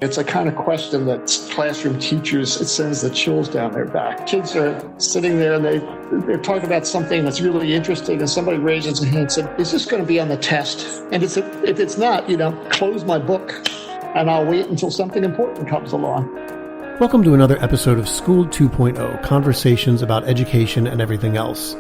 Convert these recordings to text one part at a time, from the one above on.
It's a kind of question that classroom teachers, it sends the chills down their back. Kids are sitting there and they're talking about something that's really interesting, and somebody raises a hand and says, is this going to be on the test? And if it's not, close my book and I'll wait until something important comes along. Welcome to another episode of School 2.0, conversations about education and everything else.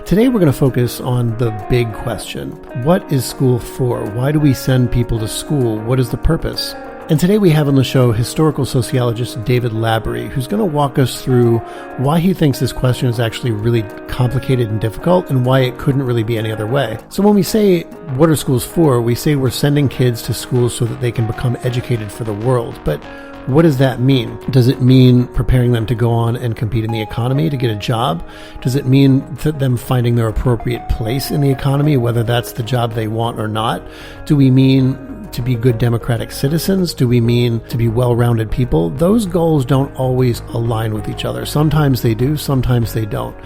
Today we're going to focus on the big question. What is school for? Why do we send people to school? What is the purpose? And today we have on the show historical sociologist David Labaree, who's going to walk us through why he thinks this question is actually really complicated and difficult and why it couldn't really be any other way. So when we say, what are schools for? We say we're sending kids to schools so that they can become educated for the world. But what does that mean? Does it mean preparing them to go on and compete in the economy to get a job? Does it mean them finding their appropriate place in the economy, whether that's the job they want or not? Do we mean to be good democratic citizens? Do we mean to be well-rounded people? Those goals don't always align with each other. Sometimes they do, sometimes they don't.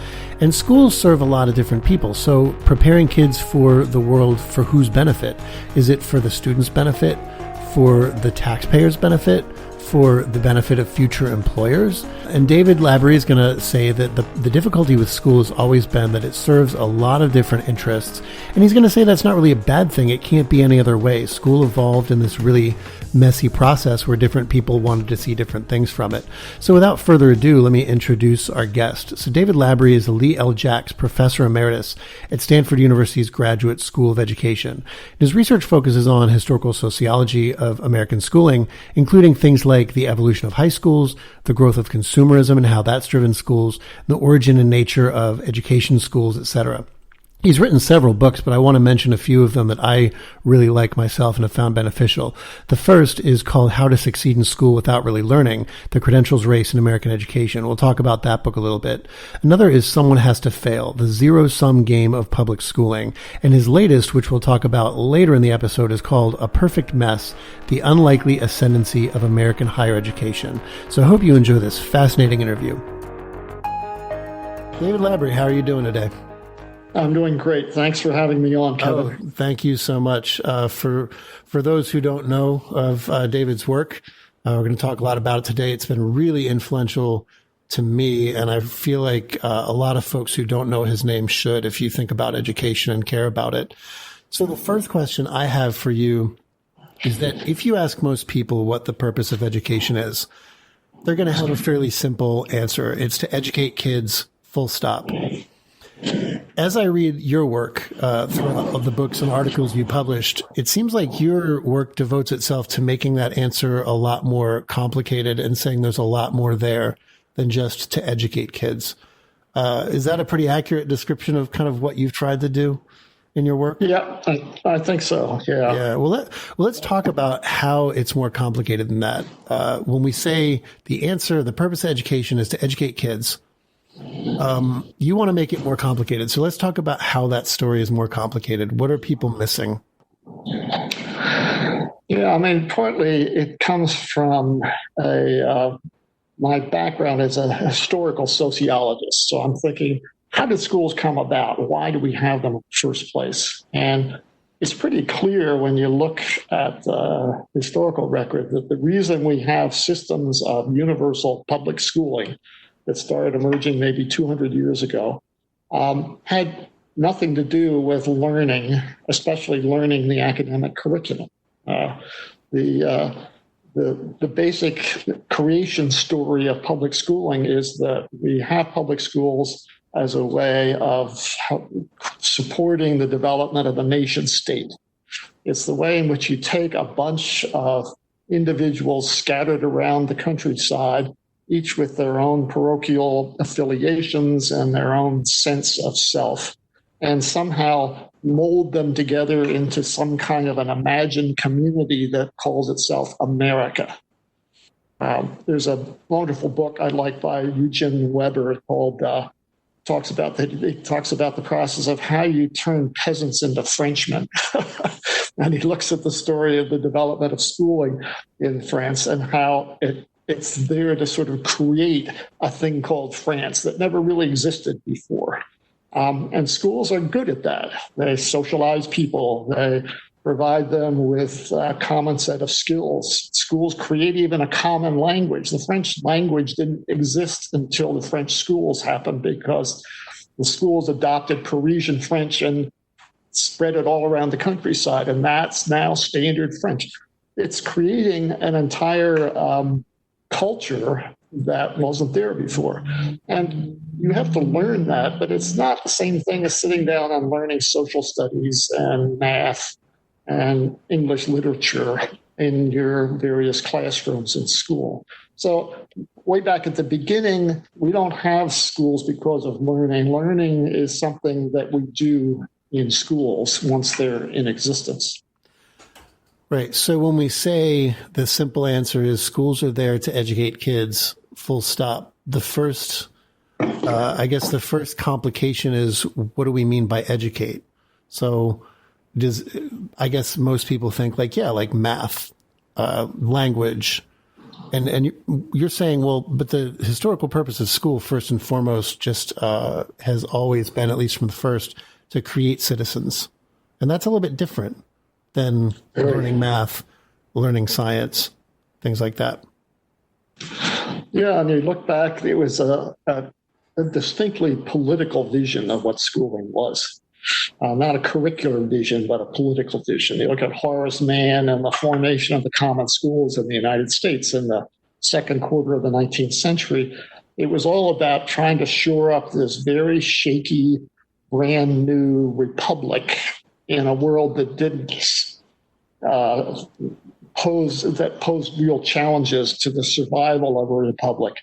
And schools serve a lot of different people. So preparing kids for the world, for whose benefit? Is it for the students' benefit? For the taxpayers' benefit? For the benefit of future employers? And David Labaree is going to say that the difficulty with school has always been that it serves a lot of different interests. And he's going to say that's not really a bad thing. It can't be any other way. School evolved in this really messy process where different people wanted to see different things from it. So without further ado, let me introduce our guest. So David Labaree is a Lee L. Jacks Professor Emeritus at Stanford University's Graduate School of Education. His research focuses on historical sociology of American schooling, including things like the evolution of high schools, the growth of consumerism and how that's driven schools, the origin and nature of education schools, etc. He's written several books, but I want to mention a few of them that I really like myself and have found beneficial. The first is called How to Succeed in School Without Really Learning, The Credentials Race in American Education. We'll talk about that book a little bit. Another is Someone Has to Fail, The Zero-Sum Game of Public Schooling. And his latest, which we'll talk about later in the episode, is called A Perfect Mess, The Unlikely Ascendancy of American Higher Education. So I hope you enjoy this fascinating interview. David Labaree, how are you doing today? I'm doing great. Thanks for having me on, Kevin. Oh, thank you so much. For those who don't know of David's work, we're going to talk a lot about it today. It's been really influential to me, and I feel like a lot of folks who don't know his name should, if you think about education and care about it. So the first question I have for you is that if you ask most people what the purpose of education is, they're going to have a fairly simple answer. It's to educate kids, full stop. As I read your work throughout the books and articles you published, it seems like your work devotes itself to making that answer a lot more complicated and saying there's a lot more there than just to educate kids. Is that a pretty accurate description of kind of what you've tried to do in your work? Yeah, I think so. Yeah. Yeah. Well, let's talk about how it's more complicated than that. When we say the purpose of education is to educate kids, you want to make it more complicated. So let's talk about how that story is more complicated. What are people missing? Yeah, I mean, partly it comes from my background as a historical sociologist. So I'm thinking, how did schools come about? Why do we have them in the first place? And it's pretty clear when you look at the historical record that the reason we have systems of universal public schooling that started emerging maybe 200 years ago, had nothing to do with learning, especially learning the academic curriculum. The basic creation story of public schooling is that we have public schools as a way of supporting the development of the nation state. It's the way in which you take a bunch of individuals scattered around the countryside, each with their own parochial affiliations and their own sense of self, and somehow mold them together into some kind of an imagined community that calls itself America. There's a wonderful book I like by Eugene Weber called talks about the process of how you turn peasants into Frenchmen. And he looks at the story of the development of schooling in France and how it's there to sort of create a thing called France that never really existed before. And schools are good at that. They socialize people. They provide them with a common set of skills. Schools create even a common language. The French language didn't exist until the French schools happened, because the schools adopted Parisian French and spread it all around the countryside, and that's now standard French. It's creating an entire culture that wasn't there before. And you have to learn that, but it's not the same thing as sitting down and learning social studies and math and English literature in your various classrooms in school. So way back at the beginning, we don't have schools because of learning. Learning is something that we do in schools once they're in existence. Right. So when we say the simple answer is schools are there to educate kids, full stop, the first complication is, what do we mean by educate? So I guess most people think like math, language, and you're saying, well, but the historical purpose of school, first and foremost, just has always been, at least from the first, to create citizens. And that's a little bit different than learning math, learning science, things like that. Yeah, and you look back, it was a distinctly political vision of what schooling was. Not a curricular vision, but a political vision. You look at Horace Mann and the formation of the common schools in the United States in the second quarter of the 19th century. It was all about trying to shore up this very shaky, brand new republic in a world that didn't posed real challenges to the survival of a republic.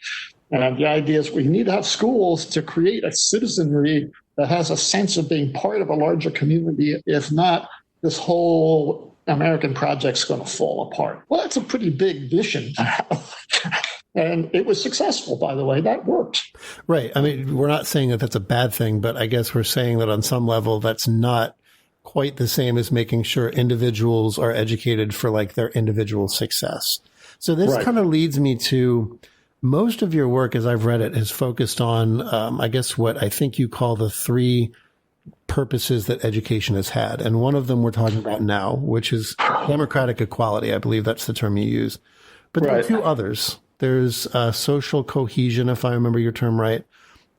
And the idea is we need to have schools to create a citizenry that has a sense of being part of a larger community. If not, this whole American project's going to fall apart. Well, that's a pretty big vision to have. And it was successful, by the way. That worked. Right. I mean, we're not saying that that's a bad thing, but I guess we're saying that on some level that's not quite the same as making sure individuals are educated for their individual success. So this kind of leads me to most of your work, as I've read it, has focused on, I guess, what I think you call the three purposes that education has had. And one of them we're talking about now, which is democratic equality. I believe that's the term you use. But there are two others. There's social cohesion, if I remember your term right.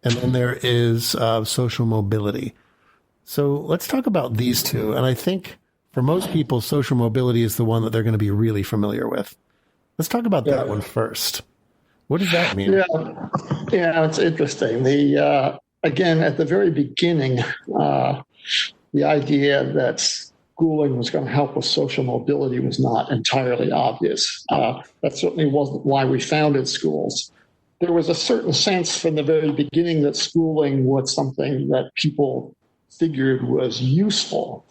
And then there is social mobility. So let's talk about these two. And I think for most people, social mobility is the one that they're going to be really familiar with. Let's talk about that one first. What does that mean? Yeah, it's interesting. Again, at the very beginning, the idea that schooling was going to help with social mobility was not entirely obvious. That certainly wasn't why we founded schools. There was a certain sense from the very beginning that schooling was something that people figured was useful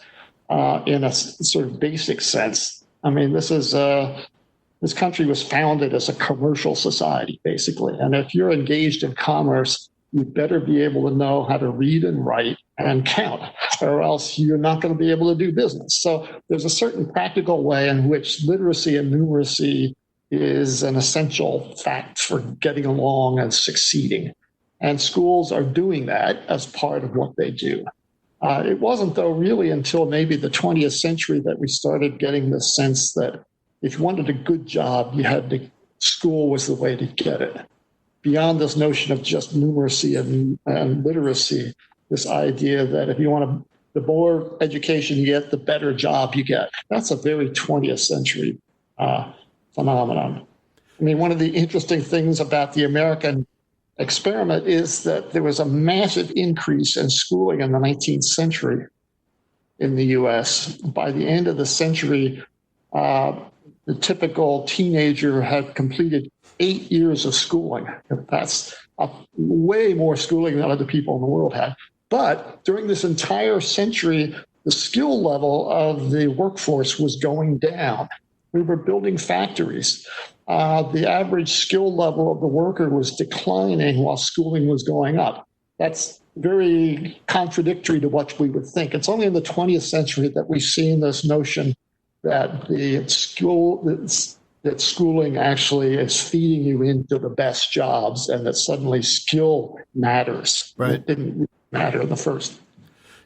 in a sort of basic sense. I mean, this country was founded as a commercial society, basically. And if you're engaged in commerce, you better be able to know how to read and write and count, or else you're not going to be able to do business. So there's a certain practical way in which literacy and numeracy is an essential fact for getting along and succeeding. And schools are doing that as part of what they do. It wasn't, though, really until maybe the 20th century that we started getting the sense that if you wanted a good job, school was the way to get it. Beyond this notion of just numeracy and literacy, this idea that if you want the more education you get, the better job you get. That's a very 20th century phenomenon. I mean, one of the interesting things about the American experiment is that there was a massive increase in schooling in the 19th century in the U.S. By the end of the century, the typical teenager had completed 8 years of schooling. That's way more schooling than other people in the world had. But during this entire century, the skill level of the workforce was going down. We were building factories. The average skill level of the worker was declining while schooling was going up. That's very contradictory to what we would think. It's only in the 20th century that we've seen this notion that that schooling actually is feeding you into the best jobs, and that suddenly skill matters. Right. It didn't matter in the first.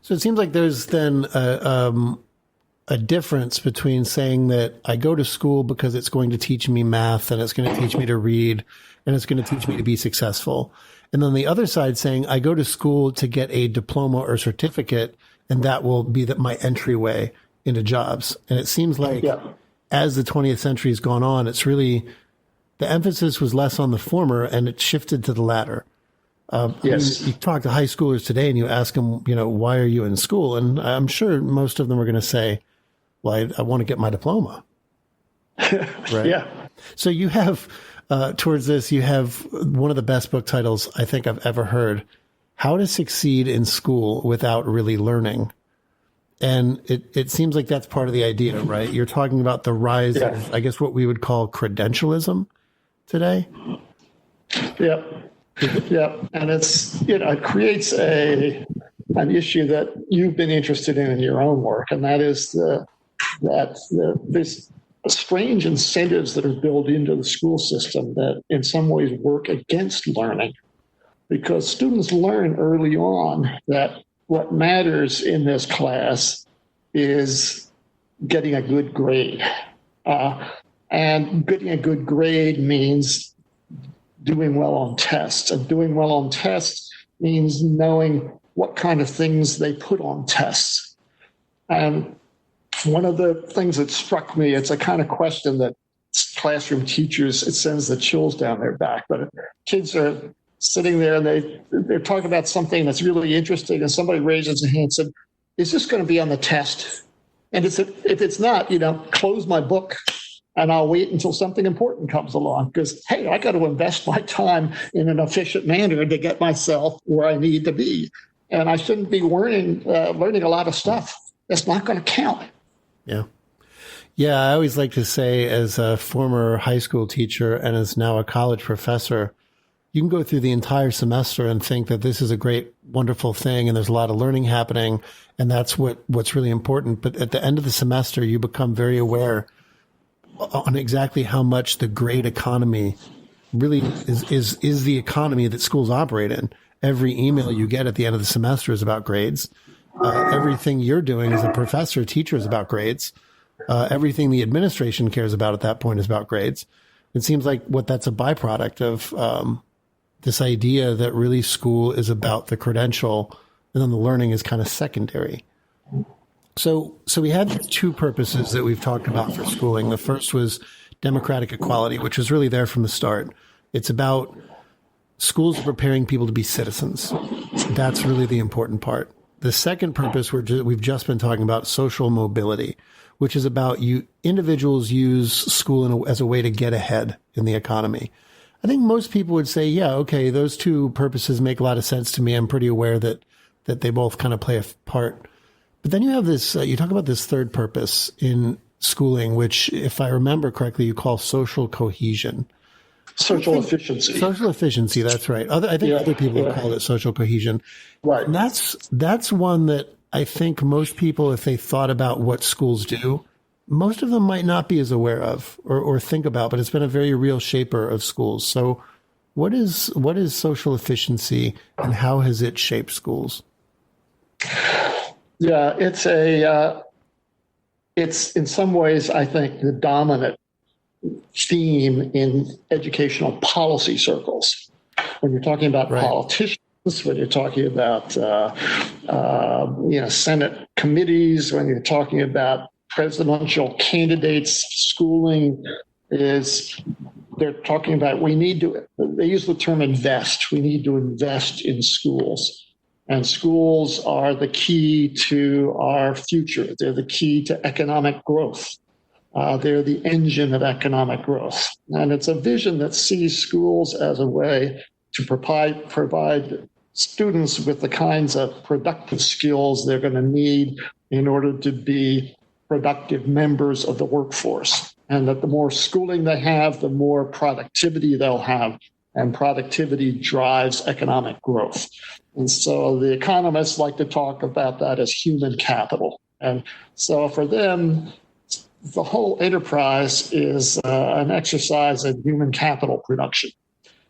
So it seems like there's then a a difference between saying that I go to school because it's going to teach me math and it's going to teach me to read and it's going to teach me to be successful. And then the other side saying I go to school to get a diploma or certificate and that will be my entryway into jobs. And it seems like as the 20th century has gone on, it's really the emphasis was less on the former and it shifted to the latter. Yes. You talk to high schoolers today and you ask them, why are you in school? And I'm sure most of them are going to say, well, I want to get my diploma. Right? Yeah. So you have, towards this, you have one of the best book titles I think I've ever heard, How to Succeed in School Without Really Learning. And it seems like that's part of the idea, right? You're talking about the rise of, I guess, what we would call credentialism today. Yep. Yeah, and it creates an issue that you've been interested in your own work, and that is this strange incentives that are built into the school system that in some ways work against learning, because students learn early on that what matters in this class is getting a good grade, and getting a good grade means doing well on tests, and doing well on tests means knowing what kind of things they put on tests. And one of the things that struck me, it's a kind of question that classroom teachers, it sends the chills down their back, but kids are sitting there and they're talking about something that's really interesting, and somebody raises a hand and said, is this going to be on the test? And if it's not, close my book and I'll wait until something important comes along, because, hey, I got to invest my time in an efficient manner to get myself where I need to be. And I shouldn't be learning a lot of stuff that's not going to count. Yeah. Yeah, I always like to say, as a former high school teacher and as now a college professor, you can go through the entire semester and think that this is a great, wonderful thing and there's a lot of learning happening and that's what's really important. But at the end of the semester, you become very aware on exactly how much the grade economy really is the economy that schools operate in. Every email you get at the end of the semester is about grades. Everything you're doing as a professor, teacher is about grades. Everything the administration cares about at that point is about grades. It seems like that's a byproduct of this idea that really school is about the credential and then the learning is kind of secondary. So we had two purposes that we've talked about for schooling. The first was democratic equality, which was really there from the start. It's about schools preparing people to be citizens. That's really the important part. The second purpose we've just been talking about, social mobility, which is about individuals use school as a way to get ahead in the economy. I think most people would say, yeah, okay, those two purposes make a lot of sense to me. I'm pretty aware that they both kind of play a part. But then you have this, you talk about this third purpose in schooling, which, if I remember correctly, you call social cohesion. Social efficiency. Social efficiency, that's right. I think other people have called it social cohesion. Right. And that's one that I think most people, if they thought about what schools do, most of them might not be as aware of or think about, but it's been a very real shaper of schools. So what is social efficiency and how has it shaped schools? Yeah, it's in some ways, I think, the dominant theme in educational policy circles. When you're talking about politicians, when you're talking about Senate committees, when you're talking about presidential candidates, schooling they're talking about they use the term invest. We need to invest in schools. And schools are the key to our future. They're the key to economic growth. They're the engine of economic growth. And it's a vision that sees schools as a way to provide students with the kinds of productive skills they're going to need in order to be productive members of the workforce. And that the more schooling they have, the more productivity they'll have. And productivity drives economic growth. And so the economists like to talk about that as human capital. And so for them, the whole enterprise is an exercise in human capital production,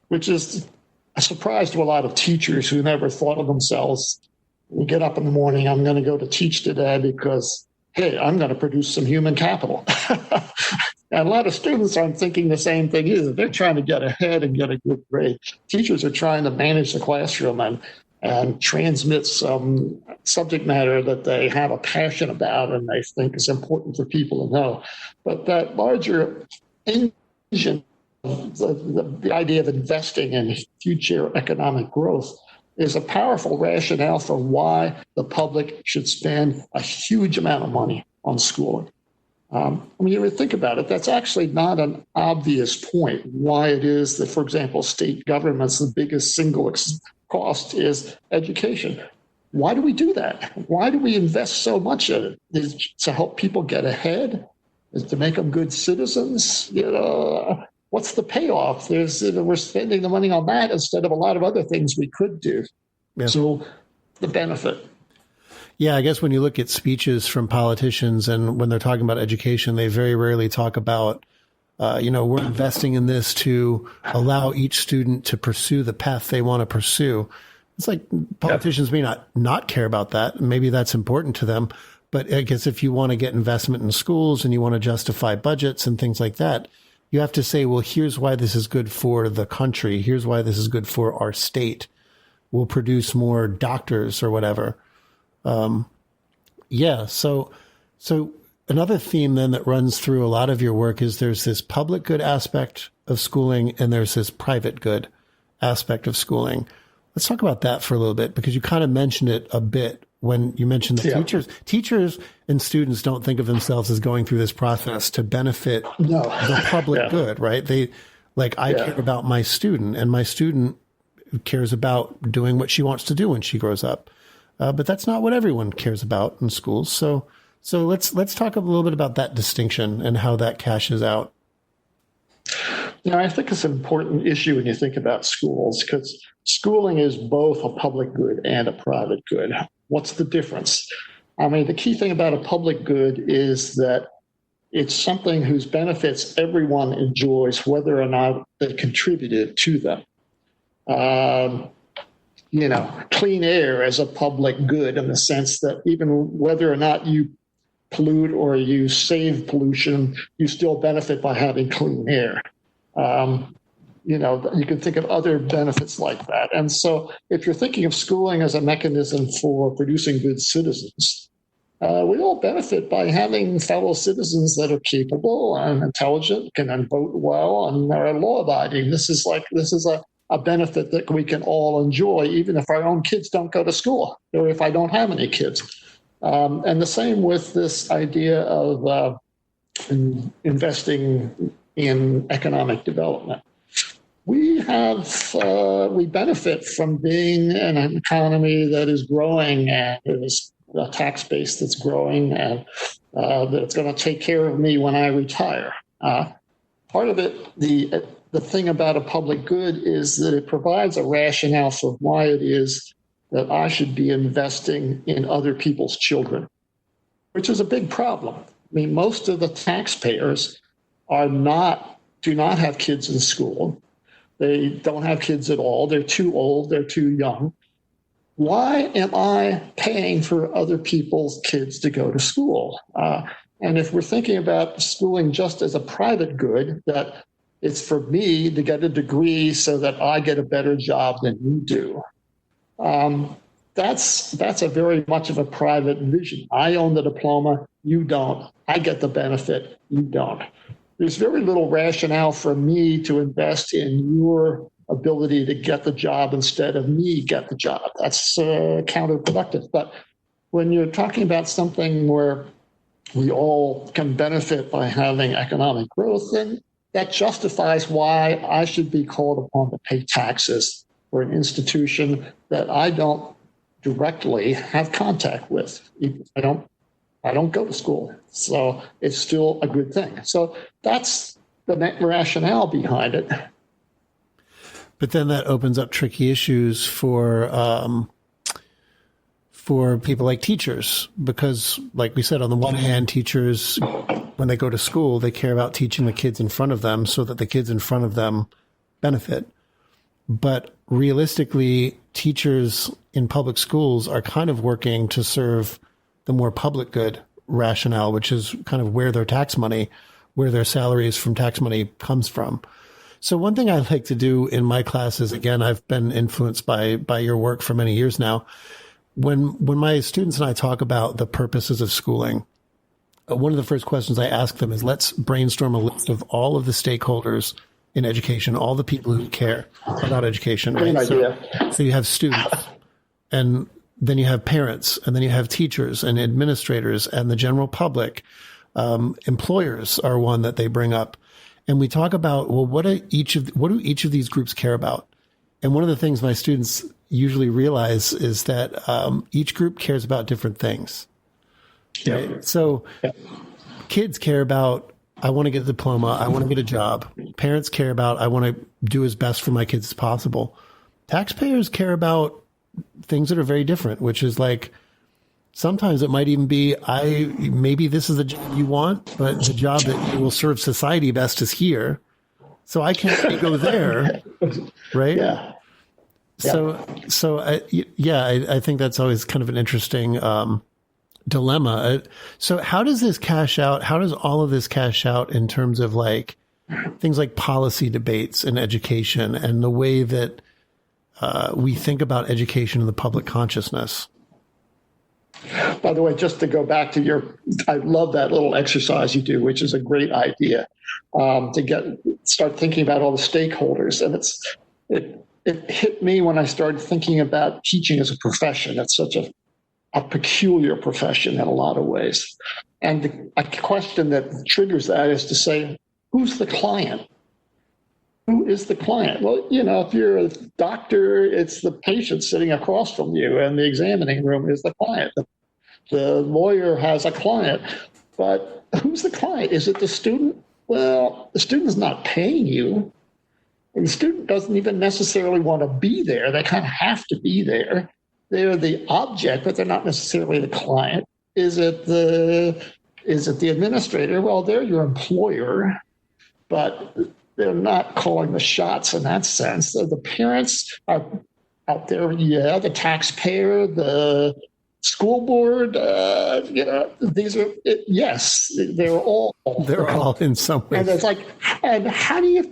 which is a surprise to a lot of teachers who never thought of themselves. You get up in the morning, I'm going to go to teach today because hey, I'm going to produce some human capital. And a lot of students aren't thinking the same thing either. They're trying to get ahead and get a good grade. Teachers are trying to manage the classroom and transmit some subject matter that they have a passion about and they think is important for people to know. But that larger engine, the idea of investing in future economic growth, is a powerful rationale for why the public should spend a huge amount of money on schooling. When you think about it, that's actually not an obvious point why it is that, for example, state governments, the biggest single cost is education. Why do we do that? Why do we invest so much in it? Is it to help people get ahead? Is it to make them good citizens? What's the payoff? We're spending the money on that instead of a lot of other things we could do. Yeah. So the benefit. Yeah, I guess when you look at speeches from politicians and when they're talking about education, they very rarely talk about, we're investing in this to allow each student to pursue the path they want to pursue. It's like politicians may not care about that. Maybe that's important to them. But I guess if you want to get investment in schools and you want to justify budgets and things like that, you have to say, well, here's why this is good for the country. Here's why this is good for our state. We'll produce more doctors or whatever. So another theme then that runs through a lot of your work is there's this public good aspect of schooling and there's this private good aspect of schooling. Let's talk about that for a little bit, because you kind of mentioned it a bit when you mentioned that teachers and students don't think of themselves as going through this process to benefit the public good, right? I care about my student, and my student cares about doing what she wants to do when she grows up. But that's not what everyone cares about in schools. So let's talk a little bit about that distinction and how that cashes out. I think it's an important issue when you think about schools, because schooling is both a public good and a private good. What's the difference? The key thing about a public good is that it's something whose benefits everyone enjoys, whether or not they contributed to them. Clean air is a public good in the sense that even whether or not you pollute or you save pollution, you still benefit by having clean air. You can think of other benefits like that. And so if you're thinking of schooling as a mechanism for producing good citizens, we all benefit by having fellow citizens that are capable and intelligent, can vote well, and are law-abiding. This is a benefit that we can all enjoy, even if our own kids don't go to school, or if I don't have any kids. And the same with this idea of investing in economic development. We benefit from being an economy that is growing and is a tax base that's growing and that's going to take care of me when I retire. Part of it, the thing about a public good is that it provides a rationale for why it is that I should be investing in other people's children, which is a big problem. Most of the taxpayers do not have kids in school. They don't have kids at all. They're too old. They're too young. Why am I paying for other people's kids to go to school? And if we're thinking about schooling just as a private good, that it's for me to get a degree so that I get a better job than you do, that's a very much of a private vision. I own the diploma. You don't. I get the benefit. You don't. There's very little rationale for me to invest in your ability to get the job instead of me get the job. That's counterproductive. But when you're talking about something where we all can benefit by having economic growth, then that justifies why I should be called upon to pay taxes for an institution that I don't directly have contact with. I don't go to school, so it's still a good thing. So that's the rationale behind it. But then that opens up tricky issues for people like teachers, because, like we said, on the one hand, teachers, when they go to school, they care about teaching the kids in front of them so that the kids in front of them benefit. But realistically, teachers in public schools are kind of working to serve the more public good rationale, which is kind of where their tax money, where their salaries from tax money comes from. So one thing I like to do in my classes, again, I've been influenced by your work for many years now. When my students and I talk about the purposes of schooling, one of the first questions I ask them is, let's brainstorm a list of all of the stakeholders in education, all the people who care about education. Right? So you have students, and then you have parents, and then you have teachers and administrators and the general public. Employers are one that they bring up. And we talk about, well, what do each of these groups care about? And one of the things my students usually realize is that each group cares about different things. Yeah. Right? So kids care about, I want to get a diploma, I want to get a job. Parents care about, I want to do as best for my kids as possible. Taxpayers care about things that are very different, which is like, sometimes it might even be, maybe this is the job you want, but the job that will serve society best is here. So I can't go there, right? Yeah. I think that's always kind of an interesting dilemma. So how does this cash out? How does all of this cash out in terms of like things like policy debates in education and the way that we think about education in the public consciousness? By the way, just to go back to I love that little exercise you do, which is a great idea, to start thinking about all the stakeholders. And it hit me when I started thinking about teaching as a profession. It's such a peculiar profession in a lot of ways. And a question that triggers that is to say, who's the client? Who is the client? Well, if you're a doctor, it's the patient sitting across from you, and the examining room is the client. The lawyer has a client, but who's the client? Is it the student? Well, the student's not paying you. And the student doesn't even necessarily want to be there. They kind of have to be there. They're the object, but they're not necessarily the client. Is it the administrator? Well, they're your employer, but they're not calling the shots in that sense. So the parents are out there, the taxpayer, the school board, these are, they're all in some ways. And it's like, and how do you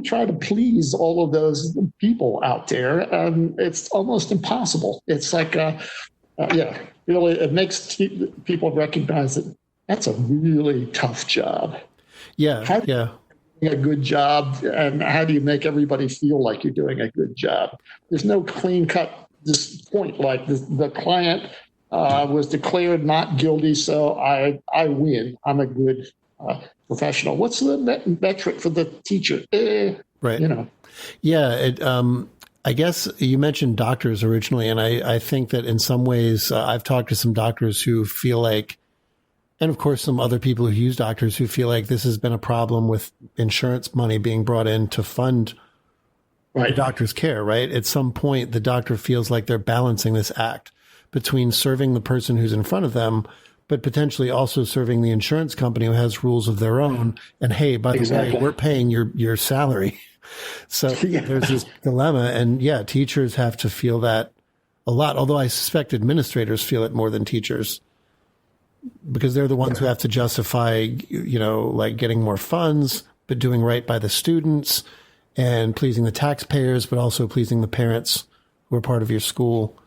try to please all of those people out there? It's almost impossible. It's like, really, it makes people recognize that that's a really tough job. A good job, and how do you make everybody feel like you're doing a good job? There's no clean cut this point, like the client was declared not guilty, so I win. I'm a good professional. What's the metric for the teacher? Right. I guess you mentioned doctors originally, and I think that in some ways I've talked to some doctors who feel like, and of course, some other people who use doctors who feel like this has been a problem with insurance money being brought in to fund the doctor's care, right? At some point, the doctor feels like they're balancing this act between serving the person who's in front of them, but potentially also serving the insurance company who has rules of their own. And hey, by the way, we're paying your salary. So there's this dilemma. And teachers have to feel that a lot, although I suspect administrators feel it more than teachers, because they're the ones who have to justify, like getting more funds, but doing right by the students and pleasing the taxpayers, but also pleasing the parents who are part of your school.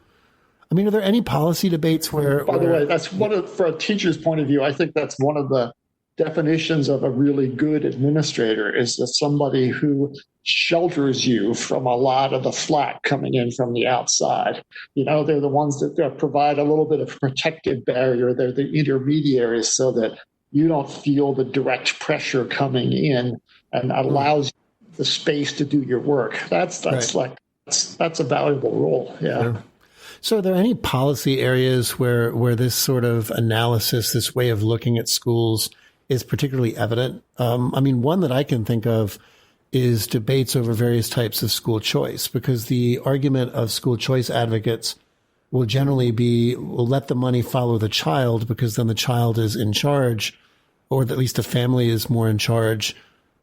I mean, are there any policy debates where... By the way, that's for a teacher's point of view, I think that's one of the definitions of a really good administrator, is that somebody who shelters you from a lot of the flack coming in from the outside. They're the ones that provide a little bit of protective barrier. They're the intermediaries so that you don't feel the direct pressure coming in, and allows you the space to do your work. That's right. That's a valuable role. Yeah. Sure. So are there any policy areas where this sort of analysis, this way of looking at schools is particularly evident? One that I can think of is debates over various types of school choice, because the argument of school choice advocates will generally be, we'll let the money follow the child because then the child is in charge, or at least the family is more in charge.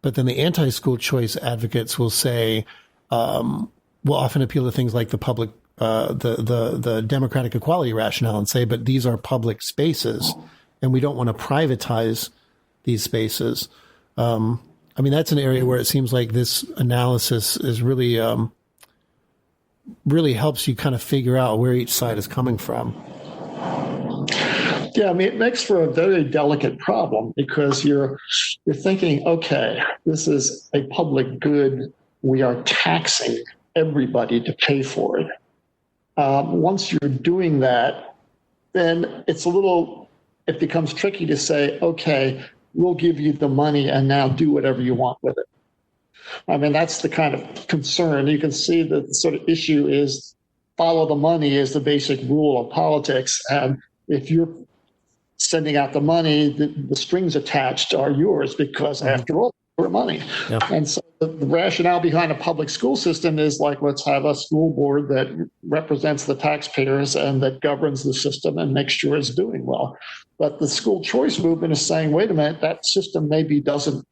But then the anti-school choice advocates will say, will often appeal to things like the public, the democratic equality rationale, and say, but these are public spaces and we don't want to privatize these spaces. I mean, that's an area where it seems like this analysis is really, really helps you kind of figure out where each side is coming from. Yeah, I mean, it makes for a very delicate problem because you're thinking, okay, this is a public good. We are taxing everybody to pay for it. Once you're doing that, then it becomes tricky to say, okay, we'll give you the money and now do whatever you want with it. I mean, that's the kind of concern. You can see that the sort of issue is follow the money is the basic rule of politics. And if you're sending out the money, the strings attached are yours because after all, we're money. Yeah. And so the rationale behind a public school system is like, let's have a school board that represents the taxpayers and that governs the system and makes sure it's doing well. But the school choice movement is saying, wait a minute, that system maybe doesn't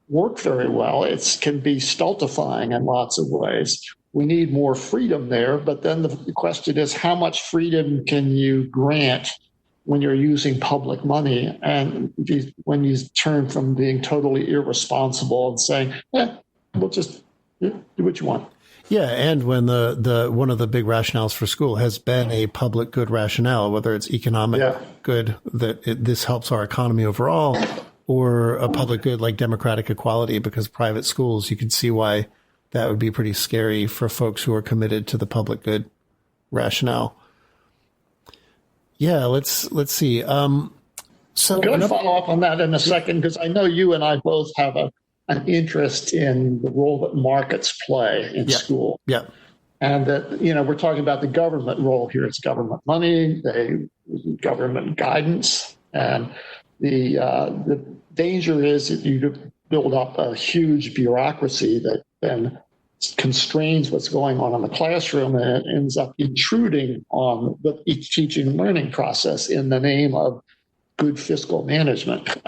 work very well. It can be stultifying in lots of ways. We need more freedom there. But then the question is, how much freedom can you grant when you're using public money and when you turn from being totally irresponsible and saying, we'll just do what you want. Yeah, and when the one of the big rationales for school has been a public good rationale, whether it's economic good, that this helps our economy overall, or a public good like democratic equality, because private schools, you can see why that would be pretty scary for folks who are committed to the public good rationale. Yeah, let's see. So I'm going to follow up on that in a second, because I know you and I both have an interest in the role that markets play in school. Yeah. And that, we're talking about the government role here. It's government money, government guidance. And the danger is that you build up a huge bureaucracy that then constrains what's going on in the classroom, and it ends up intruding on the teaching and learning process in the name of good fiscal management.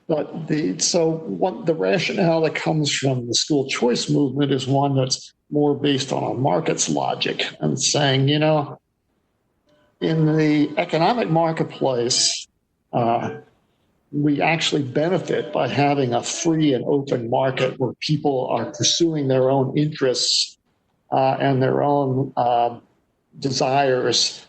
But the rationale that comes from the school choice movement is one that's more based on a market's logic and saying, in the economic marketplace, we actually benefit by having a free and open market where people are pursuing their own interests and their own desires.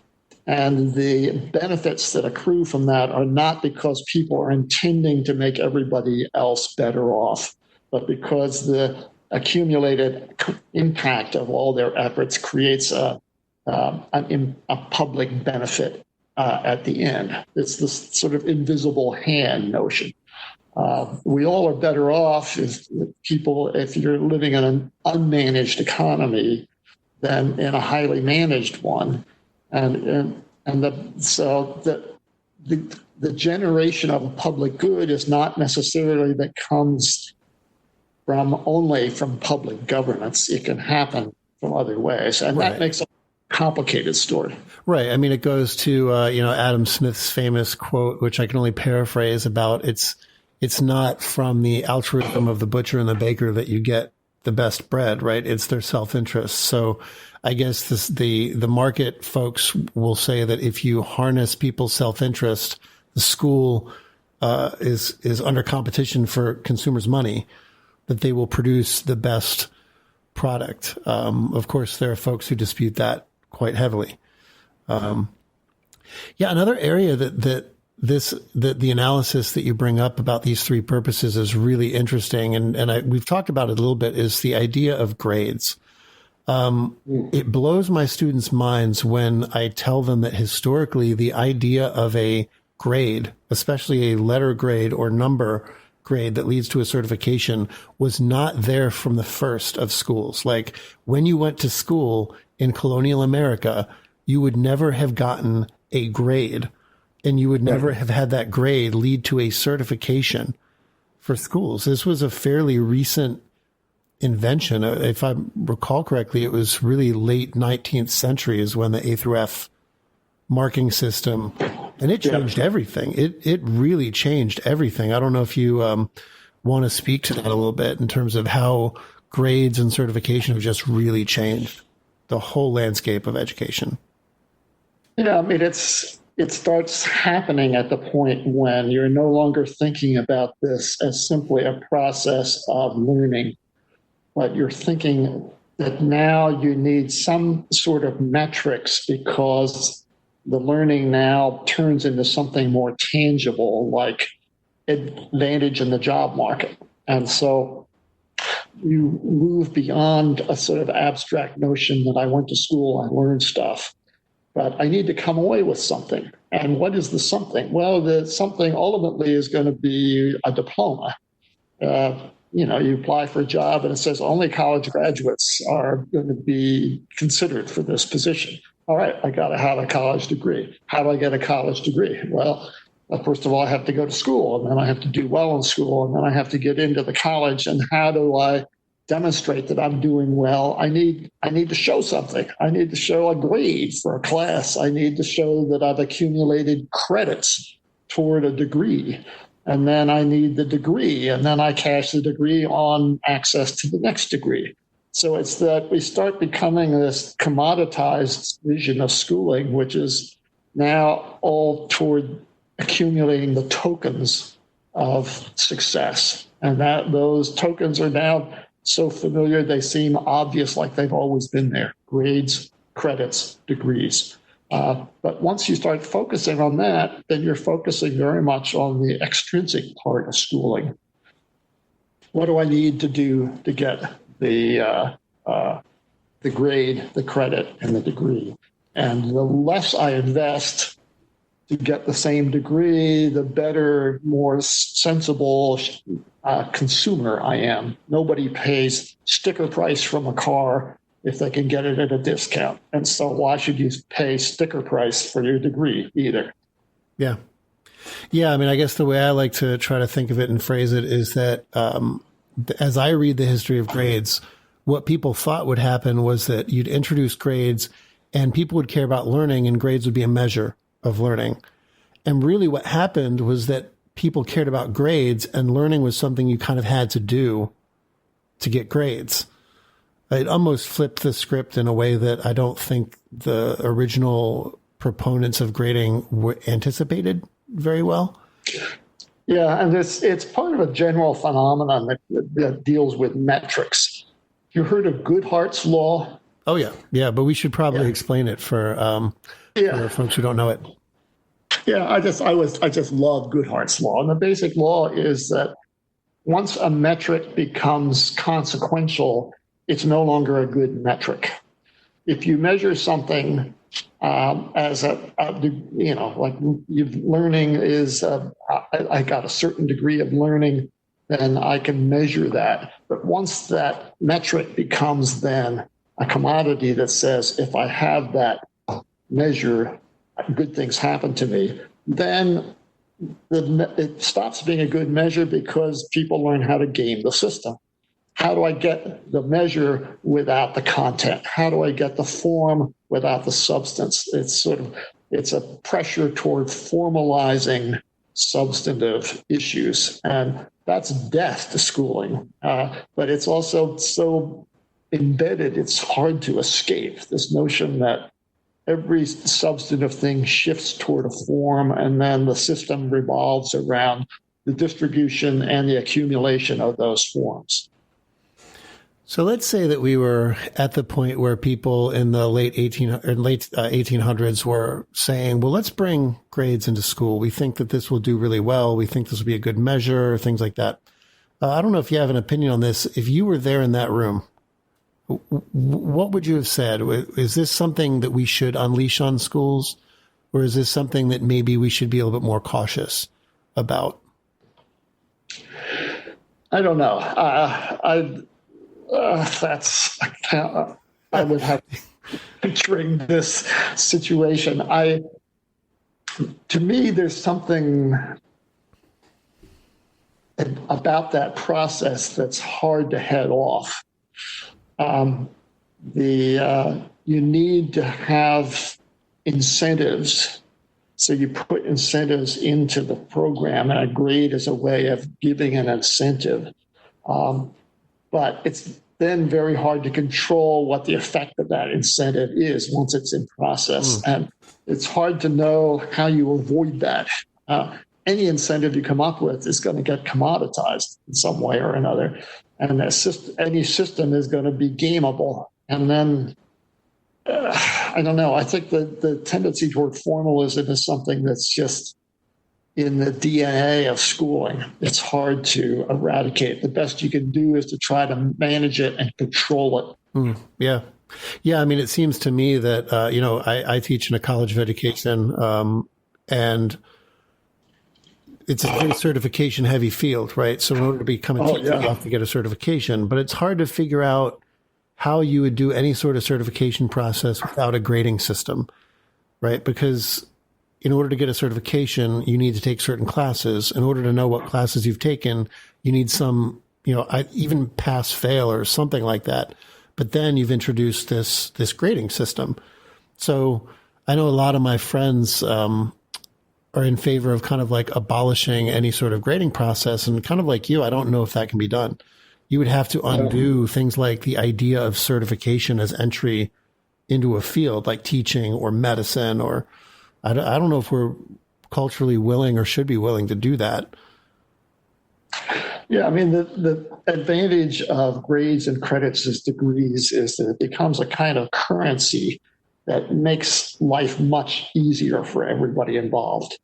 And the benefits that accrue from that are not because people are intending to make everybody else better off, but because the accumulated impact of all their efforts creates a public benefit at the end. It's this sort of invisible hand notion. We all are better off if you're living in an unmanaged economy than in a highly managed one. So the generation of a public good is not necessarily that comes only from public governance. It can happen from other ways, and that makes a complicated story. Right. I mean, it goes to Adam Smith's famous quote, which I can only paraphrase, about it's not from the altruism of the butcher and the baker that you get the best bread, right? It's their self-interest. So I guess the market folks will say that if you harness people's self-interest, the school is under competition for consumers' money, that they will produce the best product. Of course, there are folks who dispute that quite heavily. Another area that the analysis that you bring up about these three purposes is really interesting, and we've talked about it a little bit, is the idea of grades. It blows my students' minds when I tell them that historically the idea of a grade, especially a letter grade or number grade that leads to a certification, was not there from the first of schools. Like when you went to school in colonial America, you would never have gotten a grade, and you would never have had that grade lead to a certification for schools. This was a fairly recent invention. If I recall correctly, it was really late 19th century is when the A through F marking system, and it changed everything. It really changed everything. I don't know if you want to speak to that a little bit in terms of how grades and certification have just really changed the whole landscape of education. Yeah, I mean, it's it starts happening at the point when you're no longer thinking about this as simply a process of learning, but you're thinking that now you need some sort of metrics because the learning now turns into something more tangible, like advantage in the job market. And so you move beyond a sort of abstract notion that I went to school, I learned stuff, but I need to come away with something. And what is the something? Well, the something ultimately is going to be a diploma. You apply for a job and it says only college graduates are going to be considered for this position. All right, I got to have a college degree. How do I get a college degree? Well, first of all, I have to go to school, and then I have to do well in school, and then I have to get into the college. And how do I demonstrate that I'm doing well? I need to show something. I need to show a grade for a class. I need to show that I've accumulated credits toward a degree. And then I need the degree, and then I cash the degree on access to the next degree. So it's that we start becoming this commoditized vision of schooling, which is now all toward accumulating the tokens of success. And that those tokens are now so familiar, they seem obvious, like they've always been there. Grades, credits, degrees. But once you start focusing on that, then you're focusing very much on the extrinsic part of schooling. What do I need to do to get the grade, the credit, and the degree? And the less I invest to get the same degree, the better, more sensible consumer I am. Nobody pays sticker price from a car if they can get it at a discount. And so why should you pay sticker price for your degree either? Yeah. Yeah. I mean, I guess the way I like to try to think of it and phrase it is that as I read the history of grades, what people thought would happen was that you'd introduce grades and people would care about learning, and grades would be a measure of learning. And really what happened was that people cared about grades, and learning was something you kind of had to do to get grades. It almost flipped the script in a way that I don't think the original proponents of grading anticipated very well. Yeah, and it's part of a general phenomenon that deals with metrics. You heard of Goodhart's law? Oh, yeah. Yeah, but we should probably explain it for folks who don't know it. Yeah, I just love Goodhart's law. And the basic law is that once a metric becomes consequential, it's no longer a good metric. If you measure something as learning is, I got a certain degree of learning, then I can measure that. But once that metric becomes then a commodity that says, if I have that measure, good things happen to me, then it stops being a good measure because people learn how to game the system. How do I get the measure without the content? How do I get the form without the substance? It's a pressure toward formalizing substantive issues. And that's death to schooling. But it's also so embedded, it's hard to escape. This notion that every substantive thing shifts toward a form, and then the system revolves around the distribution and the accumulation of those forms. So let's say that we were at the point where people in the late 1800s were saying, well, let's bring grades into school. We think that this will do really well. We think this will be a good measure, things like that. I don't know if you have an opinion on this. If you were there in that room, what would you have said? Is this something that we should unleash on schools, or is this something that maybe we should be a little bit more cautious about? I don't know. I would have picturing this situation. To me, there's something about that process that's hard to head off. You need to have incentives. So you put incentives into the program, and a grade is a way of giving an incentive. But then very hard to control what the effect of that incentive is once it's in process. And it's hard to know how you avoid that. Any incentive you come up with is going to get commoditized in some way or another. And any system is going to be gameable. And then, I don't know, I think the tendency toward formalism is something that's just in the DNA of schooling. It's hard to eradicate. The best you can do is to try to manage it and control it. Yeah. Yeah. I mean, it seems to me that, I teach in a college of education, and it's a very certification heavy field, right? So in order to become a teacher, you have to get a certification, but it's hard to figure out how you would do any sort of certification process without a grading system, right? Because in order to get a certification, you need to take certain classes. In order to know what classes you've taken, you need some, even pass, fail, or something like that. But then you've introduced this grading system. So I know a lot of my friends are in favor of kind of like abolishing any sort of grading process. And kind of like you, I don't know if that can be done. You would have to undo things like the idea of certification as entry into a field like teaching or medicine, or I don't know if we're culturally willing or should be willing to do that. Yeah, I mean, the advantage of grades and credits as degrees is that it becomes a kind of currency that makes life much easier for everybody involved.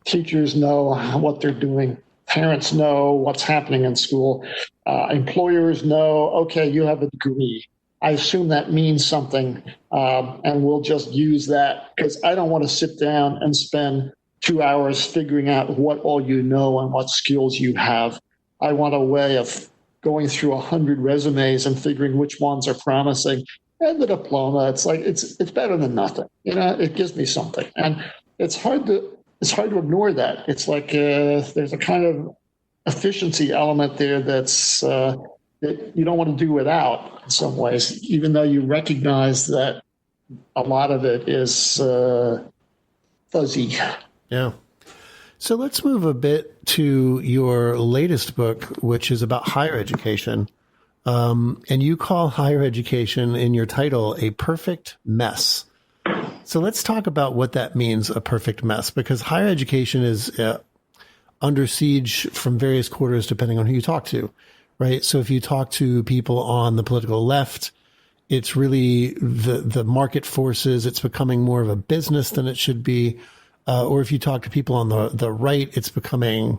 Teachers know what they're doing. Parents know what's happening in school. Employers know, okay, you have a degree. I assume that means something, and we'll just use that because I don't want to sit down and spend 2 hours figuring out what all you know and what skills you have. I want a way of going through 100 resumes and figuring which ones are promising. And the diploma, it's like it's better than nothing. It gives me something, and it's hard to ignore that. It's like there's a kind of efficiency element there that's that you don't want to do without in some ways, even though you recognize that a lot of it is fuzzy. Yeah. So let's move a bit to your latest book, which is about higher education. And you call higher education in your title a perfect mess. So let's talk about what that means, a perfect mess, because higher education is under siege from various quarters, depending on who you talk to, right? So if you talk to people on the political left, it's really the market forces. It's becoming more of a business than it should be. Or if you talk to people on the right, it's becoming,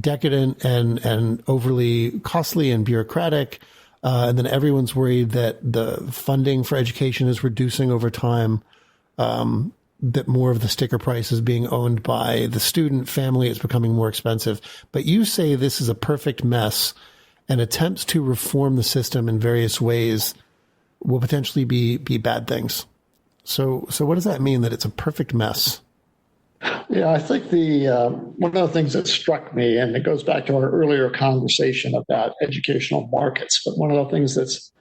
decadent and overly costly and bureaucratic. And then everyone's worried that the funding for education is reducing over time, that more of the sticker price is being owned by the student family. It's becoming more expensive. But you say this is a perfect mess, and attempts to reform the system in various ways will potentially be bad things. So what does that mean, that it's a perfect mess? Yeah, I think one of the things that struck me, and it goes back to our earlier conversation about educational markets, but one of the things that's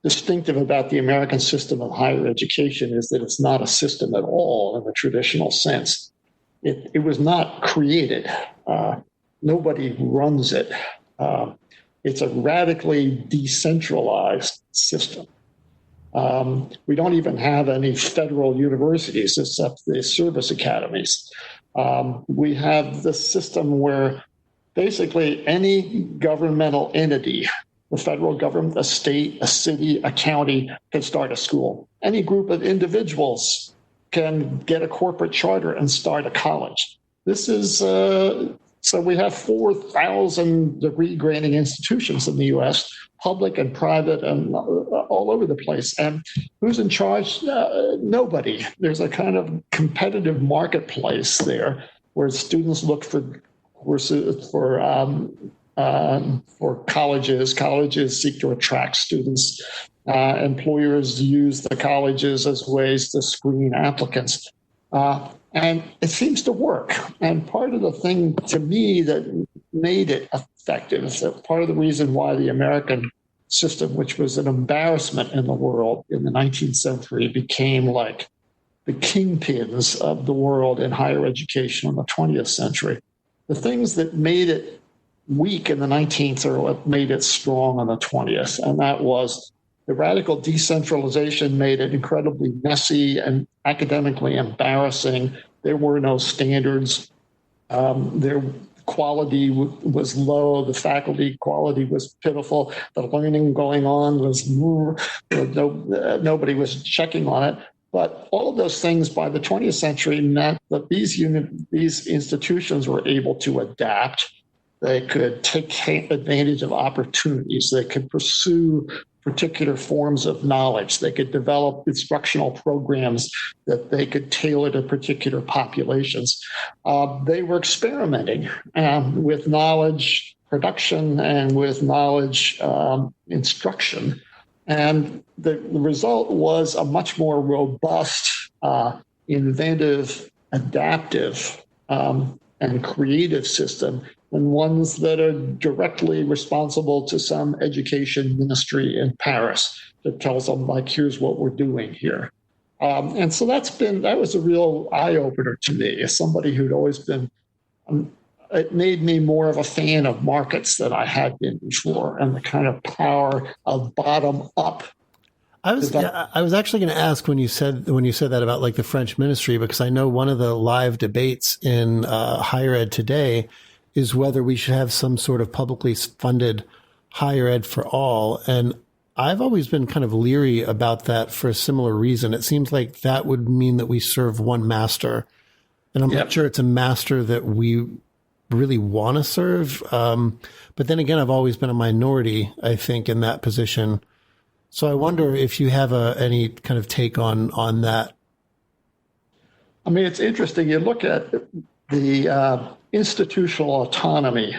distinctive about the American system of higher education is that it's not a system at all in the traditional sense. It was not created. Nobody runs it. It's a radically decentralized system. We don't even have any federal universities except the service academies. We have this system where basically any governmental entity, the federal government, a state, a city, a county, can start a school. Any group of individuals can get a corporate charter and start a college. This is so we have 4,000 degree granting institutions in the U.S., public and private and all over the place. And who's in charge? Nobody. There's a kind of competitive marketplace there where students look for colleges. Colleges seek to attract students. Employers use the colleges as ways to screen applicants. And it seems to work. And part of the thing to me that made it effective is that part of the reason why the American system, which was an embarrassment in the world in the 19th century, became like the kingpins of the world in higher education in the 20th century. The things that made it weak in the 19th are what made it strong in the 20th. And that was the radical decentralization made it incredibly messy and academically embarrassing. There were no standards. Their quality was low. The faculty quality was pitiful. The learning going on was nobody was checking on it. But all of those things by the 20th century meant that these institutions were able to adapt. They could take advantage of opportunities. They could pursue particular forms of knowledge. They could develop instructional programs that they could tailor to particular populations. They were experimenting with knowledge production and with knowledge instruction. And the result was a much more robust, inventive, adaptive, and creative system than ones that are directly responsible to some education ministry in Paris that tells them, like, here's what we're doing here. And so that was a real eye-opener to me as somebody who'd always been, it made me more of a fan of markets than I had been before, and the kind of power of bottom-up. I was actually going to ask when you said that about like the French ministry, because I know one of the live debates in higher ed today is whether we should have some sort of publicly funded higher ed for all. And I've always been kind of leery about that for a similar reason. It seems like that would mean that we serve one master. And I'm not sure it's a master that we really want to serve. But then again, I've always been a minority, I think, in that position. So I wonder if you have any kind of take on that. I mean, it's interesting. You look at the institutional autonomy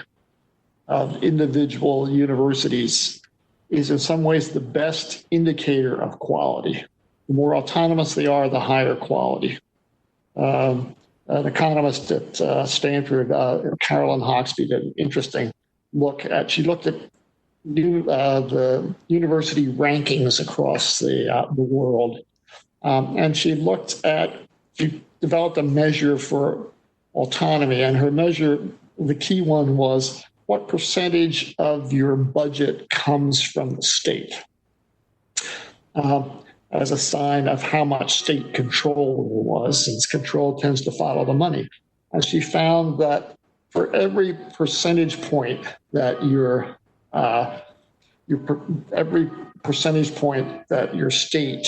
of individual universities is in some ways the best indicator of quality. The more autonomous they are, the higher quality. An economist at Stanford, Carolyn Hawksby, did an interesting look at. She looked at the university rankings across the world, and she developed a measure for autonomy, and her measure, the key one, was what percentage of your budget comes from the state as a sign of how much state control there was, since control tends to follow the money. And she found that for every percentage point that every percentage point that your state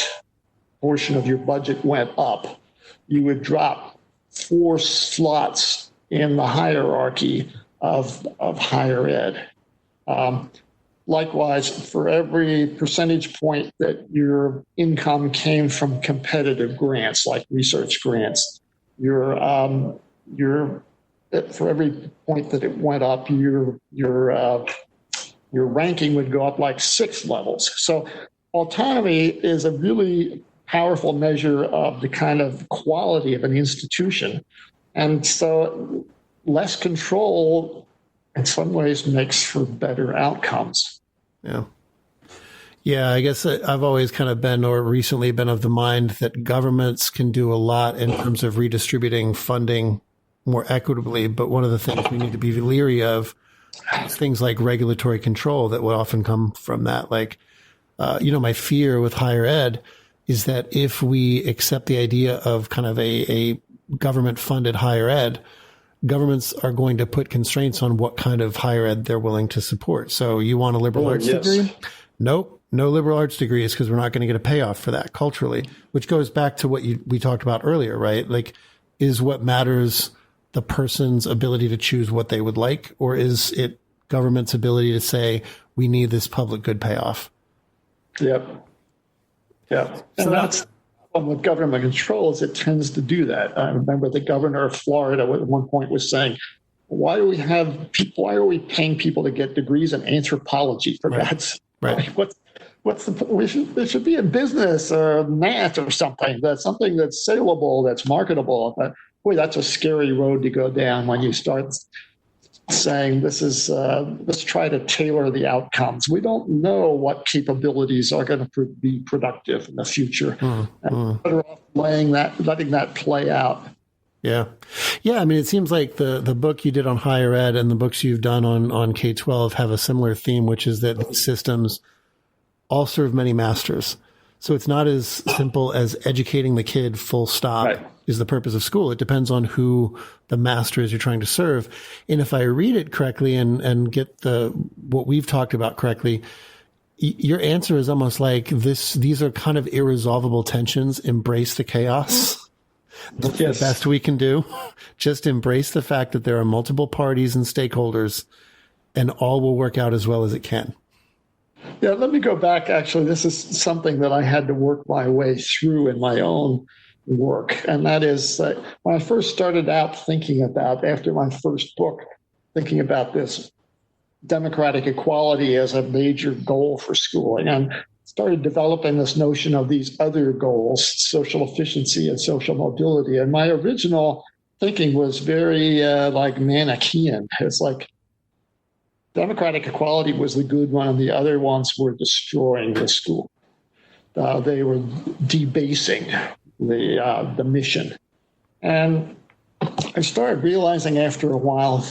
portion of your budget went up, you would drop 4 slots in the hierarchy of higher ed. Likewise, for every percentage point that your income came from competitive grants, like research grants, for every point that it went up, your ranking would go up like 6 levels. So autonomy is a really powerful measure of the kind of quality of an institution. And so less control in some ways makes for better outcomes. Yeah, I guess I've always kind of been, or recently been, of the mind that governments can do a lot in terms of redistributing funding more equitably. But one of the things we need to be leery of is things like regulatory control that will often come from that. Like, my fear with higher ed is that if we accept the idea of kind of a government-funded higher ed, governments are going to put constraints on what kind of higher ed they're willing to support. So you want a liberal arts degree? Nope, no liberal arts degrees, because we're not going to get a payoff for that culturally, which goes back to what we talked about earlier, right? Like, is what matters the person's ability to choose what they would like, or is it government's ability to say, we need this public good payoff? Yep. Yeah. And that's the problem with government control, is it tends to do that. I remember the governor of Florida at one point was saying, why are we paying people to get degrees in anthropology, for God's sake? Right. There should be a business or math or something that's saleable, that's marketable. But boy, that's a scary road to go down when you start saying let's try to tailor the outcomes. We don't know what capabilities are going to be productive in the future. And better off letting that play out. Yeah. Yeah. I mean, it seems like the book you did on higher ed and the books you've done on K-12 have a similar theme, which is that these systems all serve many masters. So it's not as simple as educating the kid full stop Right. is the purpose of school. It depends on who the master is you're trying to serve. And if I read it correctly and get what we've talked about correctly, your answer is almost like these are kind of irresolvable tensions. Embrace the chaos. That's the best we can do. Just embrace the fact that there are multiple parties and stakeholders, and all will work out as well as it can. Yeah, let me go back. Actually, this is something that I had to work my way through in my own work. And that is when I first started out thinking about, after my first book, thinking about this democratic equality as a major goal for schooling, and started developing this notion of these other goals, social efficiency and social mobility. And my original thinking was very like Manichaean. It's like democratic equality was the good one, and the other ones were destroying the school. They were debasing the mission. And I started realizing after a while,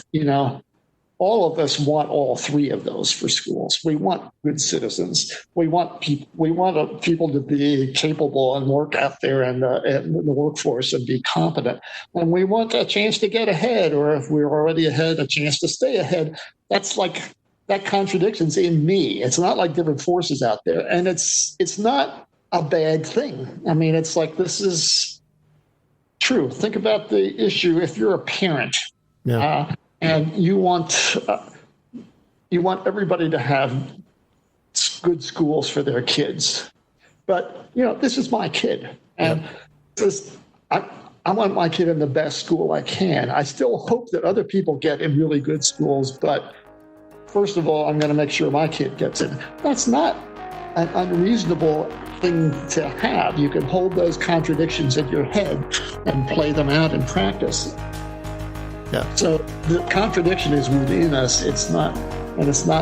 all of us want all three of those for schools. We want good citizens. We want people to be capable and work out there in the workforce and be competent. And we want a chance to get ahead, or if we're already ahead, a chance to stay ahead. That's like that contradiction's in me. It's not like different forces out there, and it's not a bad thing. I mean, it's like this is true. Think about the issue if you're a parent. Yeah. And you want everybody to have good schools for their kids, but this is my kid, and I want my kid in the best school I can. I still hope that other people get in really good schools, but first of all, I'm going to make sure my kid gets in. That's not an unreasonable thing to have. You can hold those contradictions in your head and play them out in practice. Yeah. So the contradiction is within us. It's not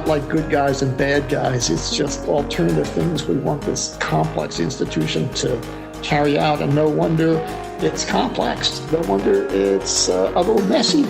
like good guys and bad guys. It's just alternative things we want this complex institution to carry out. And no wonder it's complex. No wonder it's a little messy,